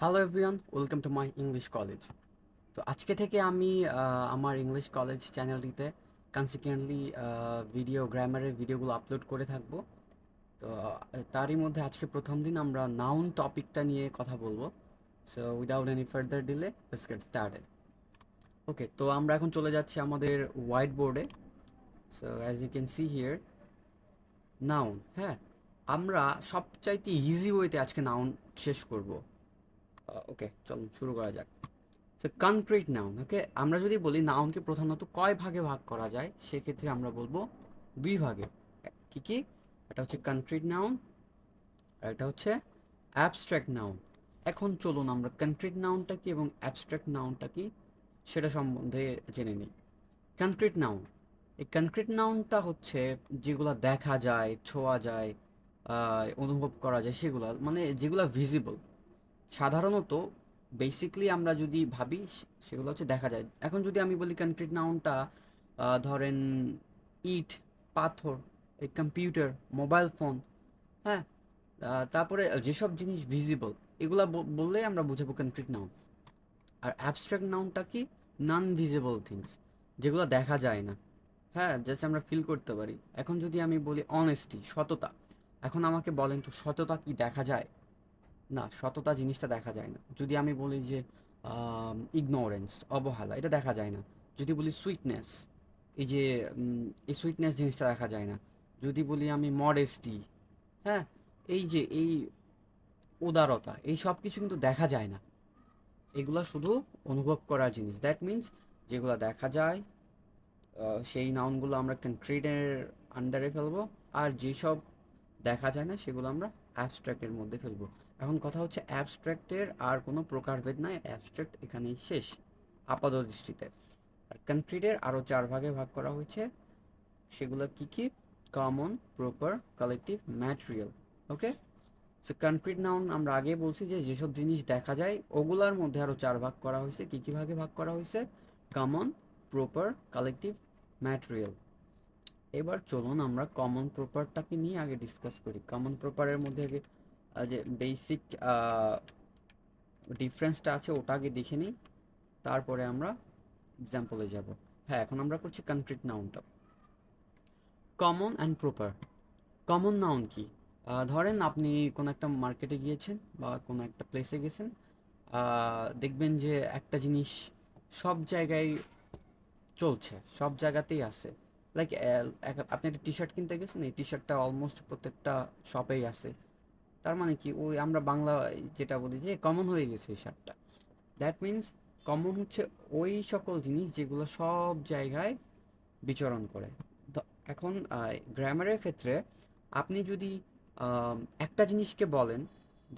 Hello everyone, welcome to my English college. তো আজকে থেকে আমি আমার ইংলিশ কলেজ চ্যানেলটিতে কনসিকুয়েন্টলি গ্রামারের ভিডিওগুলো আপলোড করে থাকবো। তো তারই মধ্যে আজকে প্রথম দিন আমরা নাউন টপিকটা নিয়ে কথা বলবো। So without any further delay let's get started. Okay, তো আমরা এখন চলে যাচ্ছি আমাদের হোয়াইট বোর্ডে। So as you can see here, noun. হ্যাঁ, আমরা সবচাইতে ইজি ওয়েতে আজকে নাউন শেষ করব। ওকে, চলুন শুরু করা যাক। So concrete noun. ওকে, আমরা যদি বলি নাউনকে প্রধানত কয় ভাগে ভাগ করা যায়, সেক্ষেত্রে আমরা বলবো দুই ভাগে। কি কি? এটা হচ্ছে কনক্রিট নাউন আর এটা হচ্ছে অ্যাবস্ট্রাক্ট নাউন। এখন চলুন আমরা কনক্রিট নাউনটা কি এবং অ্যাবস্ট্রাক্ট নাউনটা কি সেটা সম্বন্ধে জেনে নিই। কনক্রিট নাউন, এই কনক্রিট নাউনটা হচ্ছে যেগুলা দেখা যায়, ছোঁয়া যায়, অনুভব করা যায়, সেগুলা মানে যেগুলা ভিজিবল। সাধারণত বেসিকলি আমরা যদি ভাবি সেগুলো হচ্ছে দেখা যায়। এখন যদি আমি বলি কনক্রিট নাউনটা, ধরেন ইট, পাথর, এই কম্পিউটার, মোবাইল ফোন, হ্যাঁ, তারপরে যেসব জিনিস ভিজিবল এগুলা বললে আমরা বুঝাবো কনক্রিট নাউন। আর অ্যাবস্ট্রাক্ট নাউনটা কি? নন ভিজিবল থিংস, যেগুলো দেখা যায় না। হ্যাঁ, জাস্ট আমরা ফিল করতে পারি। এখন যদি আমি বলি অনেস্টি, সততা, এখন আমাকে বলেন তো সততা কি দেখা যায়? না, সততা জিনিসটা দেখা যায় না। যদি আমি বলি যে ইগনোরেন্স, অবহেলা, এটা দেখা যায় না। যদি বলি সুইটনেস, এই যে এই সুইটনেস জিনিসটা দেখা যায় না। যদি বলি আমি মডেস্টি, হ্যাঁ, এই যে এই উদারতা, এই সব কিছু কিন্তু দেখা যায় না। এগুলা শুধু অনুভব করার জিনিস। দ্যাট মিন্স যেগুলো দেখা যায় সেই নাউনগুলো আমরা কনক্রিটের আন্ডারে ফেলবো, আর যেসব দেখা যায় না সেগুলো আমরা অ্যাবস্ট্রাক্টের মধ্যে ফেলবো। এখন কথা হচ্ছে অ্যাবস্ট্রাক্টের আর কোনো প্রকারভেদ নাই, অ্যাবস্ট্রাক্ট এখানেই শেষ আপাত দৃষ্টিতে। আর কনক্রিটের আরও চার ভাগে ভাগ করা হয়েছে, সেগুলো কি কি? Common, proper, collective, material. Okay, so concrete noun আমরা আগে বলছি যে যেসব জিনিস দেখা যায় ওগুলার মধ্যে আরও চার ভাগ করা হয়েছে। কী কী ভাগে ভাগ করা হয়েছে? Common, proper, collective, material. এবার চলুন আমরা কমন প্রপারটাকে নিয়ে আগে ডিসকাস করি। কমন প্রপারের মধ্যে আগে যে বেসিক ডিফারেন্সটা আছে ওটা আগে দেখে নিই, তারপরে আমরা এক্সাম্পলে যাব। হ্যাঁ, এখন আমরা করছি কনক্রিট নাউনটা। Common and proper. Common noun কি? ধরেন আপনি কোনো একটা মার্কেটে গিয়েছেন বা কোনো একটা প্লেসে গেছেন, দেখবেন যে একটা জিনিস সব জায়গায় চলছে, সব জায়গাতেই আছে। লাইক আপনি একটা টি শার্ট কিনতে গেছেন, এই টি শার্টটা অলমোস্ট প্রত্যেকটা শপেই আছে। তার মানে কি, ওই আমরা বাংলা যেটা বলি যে কমন হয়ে গেছে এই শার্টটা। দ্যাট মিন্স কমন হচ্ছে ওই সকল জিনিস যেগুলো সব জায়গায় বিচরণ করে। এখন গ্রামারের ক্ষেত্রে আপনি যদি একটা জিনিসকে বলেন,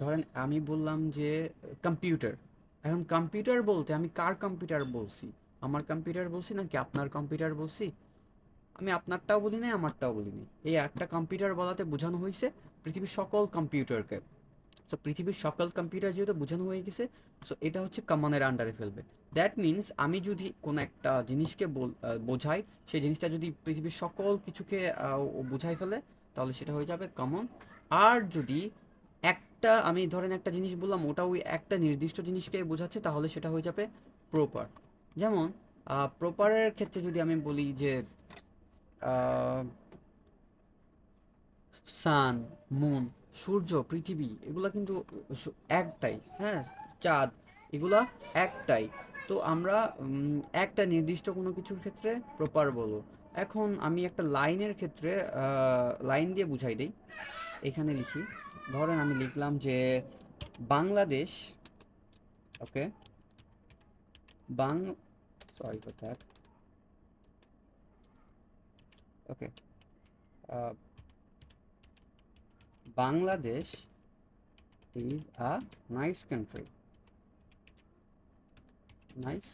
ধরেন আমি বললাম যে কম্পিউটার। এখন কম্পিউটার বলতে আমি কার কম্পিউটার বলছি? আমার কম্পিউটার বলছি নাকি আপনার কম্পিউটার বলছি? আমি আপনারটাও বলি নাই, আমারটাও বলি নাই। এই একটা কম্পিউটার বলাতে বোঝানো হয়েছে পৃথিবীর সকল কম্পিউটারকে। সো পৃথিবীর সকল কম্পিউটার যেহেতু বোঝানো হয়ে গেছে, সো এটা হচ্ছে কমনের আন্ডারে ফেলবে। দ্যাট মিন্স আমি যদি কোনো একটা জিনিসকে বোঝাই, সেই জিনিসটা যদি পৃথিবীর সকল কিছুকে ও বোঝাই ফেলে, তাহলে সেটা হয়ে যাবে কমন। আর যদি একটা আমি ধরেন একটা জিনিস বললাম, ওটা ওই একটা নির্দিষ্ট জিনিসকে বোঝাচ্ছে, তাহলে সেটা হয়ে যাবে প্রপার। যেমন প্রপারের ক্ষেত্রে যদি আমি বলি যে সান, মুন, সূর্য, পৃথিবী, এগুলা কিন্তু একটাই। হ্যাঁ, চাঁদ, এগুলা একটাই। তো আমরা একটা নির্দিষ্ট কোনো কিছুর ক্ষেত্রে প্রপার বলবো। এখন আমি একটা লাইনের ক্ষেত্রে লাইন দিয়ে বুঝাই দেই। এখানে লিখি, ধরেন আমি লিখলাম যে বাংলাদেশ, ওকে, বাং sorry for that, okay, Bangladesh is a nice country. Nice,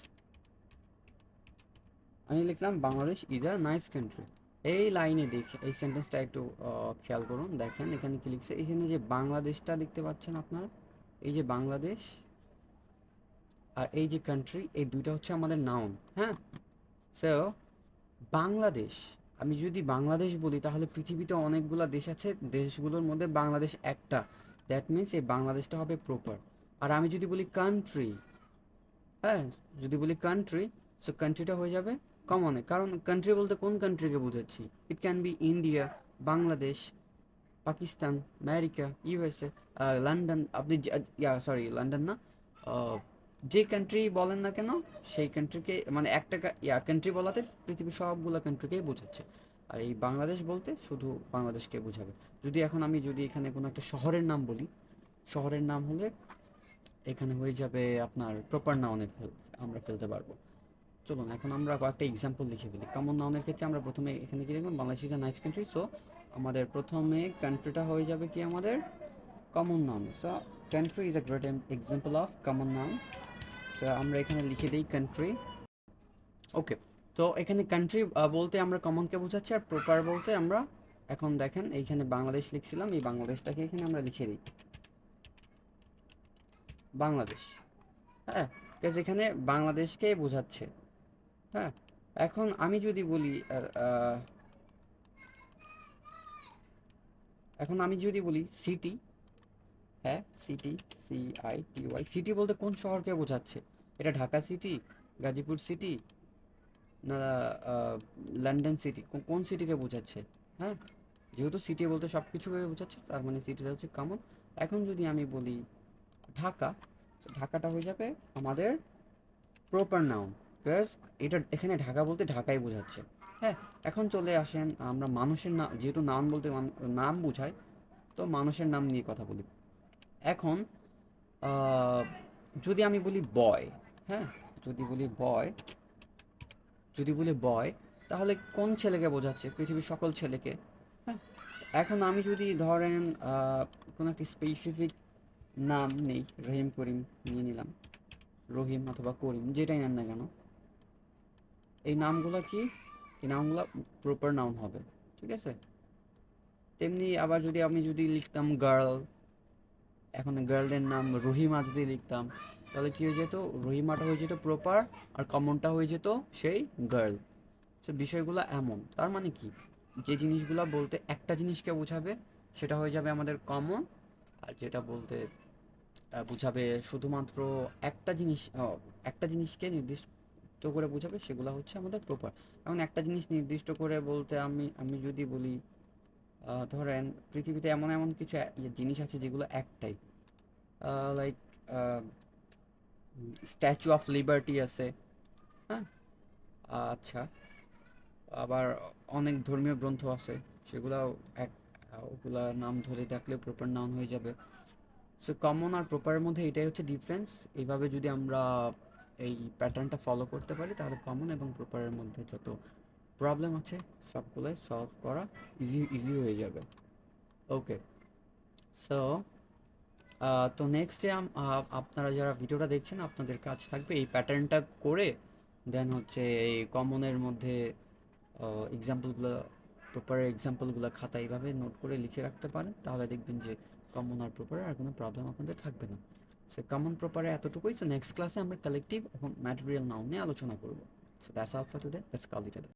আমি লিখলাম Bangladesh is a nice country. এই লাইনে দেখে এই সেন্টেন্সটা একটু খেয়াল করুন, দেখেন এখানে কি লিখছে। এখানে যে বাংলাদেশটা দেখতে পাচ্ছেন আপনারা, এই যে বাংলাদেশ আর এই যে কান্ট্রি, এই দুইটা হচ্ছে আমাদের নাউন। হ্যাঁ, সো বাংলাদেশ, আমি যদি বাংলাদেশ বলি তাহলে পৃথিবীতে অনেকগুলো দেশ আছে, দেশগুলোর মধ্যে বাংলাদেশ একটা। দ্যাট মিন্স এই বাংলাদেশটা হবে প্রপার। আর আমি যদি বলি কান্ট্রি, হ্যাঁ, যদি বলি কান্ট্রি, সো কান্ট্রিটা হয়ে যাবে কমনে, কারণ কান্ট্রি বলতে কোন কান্ট্রিকে বোঝাচ্ছি? It can be India, Bangladesh, Pakistan, America, USA, London, আপনি সরি লন্ডন না, আহ, যে কান্ট্রি বলেন না কেন সেই কান্ট্রিকে, মানে একটা কান্ট্রি বলাতে পৃথিবীর সবগুলো কান্ট্রিকেই বোঝাচ্ছে। আর এই বাংলাদেশ বলতে শুধু বাংলাদেশকে বোঝাবে। যদি এখন আমি যদি এখানে কোনো একটা শহরের নাম বলি, শহরের নাম হলে এখানে হয়ে যাবে আপনার প্রপার নাউনে আমরা ফেলতে পারবো। চলুন এখন আমরা কয়েকটা এক্সাম্পল লিখে ফেলি। কমন নাউনের ক্ষেত্রে আমরা প্রথমে এখানে কি দেখলাম, Bangladesh is a nice country, so আমাদের প্রথমে কান্ট্রিটা হয়ে যাবে কি আমাদের common noun. So country is a great example of common noun. So আমরা এখানে লিখে দিই কান্ট্রি। ওকে, তো এখানে কান্ট্রি বলতে আমরা কমনকে বোঝাচ্ছি, আর প্রপার বলতে আমরা, এখন দেখেন এইখানে বাংলাদেশ লিখছিলাম, এই বাংলাদেশটাকে এখানে আমরা লিখে দিই বাংলাদেশ। হ্যাঁ, বিকজ এখানে বাংলাদেশকে বোঝাচ্ছে। হ্যাঁ, এখন আমি যদি বলি এখন আমি যদি বলি সিটি, হ্যাঁ সিটি, CITY, সিটি বলতে কোন শহরকে বোঝাচ্ছে? এটা ঢাকা সিটি, গাজীপুর সিটি, না লন্ডন সিটি, কোন সিটিকে বোঝাচ্ছে? হ্যাঁ, যেহেতু সিটি বলতে সব কিছুকে বোঝাচ্ছে, তার মানে সিটিটা হচ্ছে কমন। এখন যদি আমি বলি ঢাকা, তো ঢাকাটা হয়ে যাবে আমাদের প্রপার নাউন, বিকজ এটা এখানে ঢাকা বলতে ঢাকাই বোঝাচ্ছে। হ্যাঁ, এখন চলে আসেন আমরা মানুষের নাম, যেহেতু নাম বলতে নাম বোঝায়, তো মানুষের নাম নিয়ে কথা বলি। এখন আহ, যদি আমি বলি বয়, হ্যাঁ, যদি বলি বয়, যদি বলি বয়, তাহলে কোন ছেলেকে বোঝাচ্ছে? পৃথিবীর সকল ছেলেকে। হ্যাঁ, এখন আমি যদি ধরেন কোনো একটি স্পেসিফিক নাম নেই, রহিম করিম নিয়ে নিলাম, রহিম অথবা করিম যেটাই নেন না কেন, এই নামগুলো কি, এই নামগুলো প্রপার নাউন হবে, ঠিক আছে? তেমনি আবার যদি আমি যদি লিখতাম গার্ল, এখন গার্লের নাম রহিমা যদি লিখতাম, তাহলে কি হয়ে যেত? রহিমাটা হয়ে যেত প্রপার, আর কমনটা হয়ে যেত সেই গার্ল। তো বিষয়গুলো এমন, তার মানে কি, যে জিনিসগুলো বলতে একটা জিনিসকে বোঝাবে সেটা হয়ে যাবে আমাদের কমন, আর যেটা বলতে বোঝাবে শুধুমাত্র একটা জিনিস, একটা জিনিসকে নির্দিষ্ট করে বোঝাবে, সেগুলো হচ্ছে আমাদের প্রপার। এখন একটা জিনিস নির্দিষ্ট করে বলতে আমি আমি যদি বলি ধরেন পৃথিবীতে এমন এমন কিছু জিনিস আছে যেগুলো একটাই, লাইক স্ট্যাচু অফ লিবার্টি আছে, হ্যাঁ, আচ্ছা, আবার অনেক ধর্মীয় গ্রন্থ আছে, সেগুলাও এক, ওগুলার নাম ধরে ডাকলে প্রপার নাউন হয়ে যাবে। সো কমন আর প্রপারের মধ্যে এটাই হচ্ছে ডিফারেন্স। এইভাবে যদি আমরা এই প্যাটার্নটা ফলো করতে পারি, তাহলে কমন এবং প্রপারের মধ্যে যত প্রবলেম আছে সবগুলোই সলভ করা ইজি ইজি হয়ে যাবে। ওকে, সো তো নেক্সট ডে আপনারা যারা ভিডিওটা দেখছেন, আপনাদের কাজ থাকবে এই প্যাটার্নটা করে দেন হচ্ছে এই কমনের মধ্যে এক্সাম্পলগুলো, প্রপার এক্সাম্পলগুলো খাতা এইভাবে নোট করে লিখে রাখতে পারেন, তাহলে দেখবেন যে কমন আর প্রপারে আর কোনো প্রবলেম আপনাদের থাকবে না। সো কমন প্রপারে এতটুকুই। সো নেক্সট ক্লাসে আমরা কালেকটিভ এবং ম্যাটেরিয়াল নাউন নিয়ে আলোচনা করবো। So that's all for today, let's call it a day.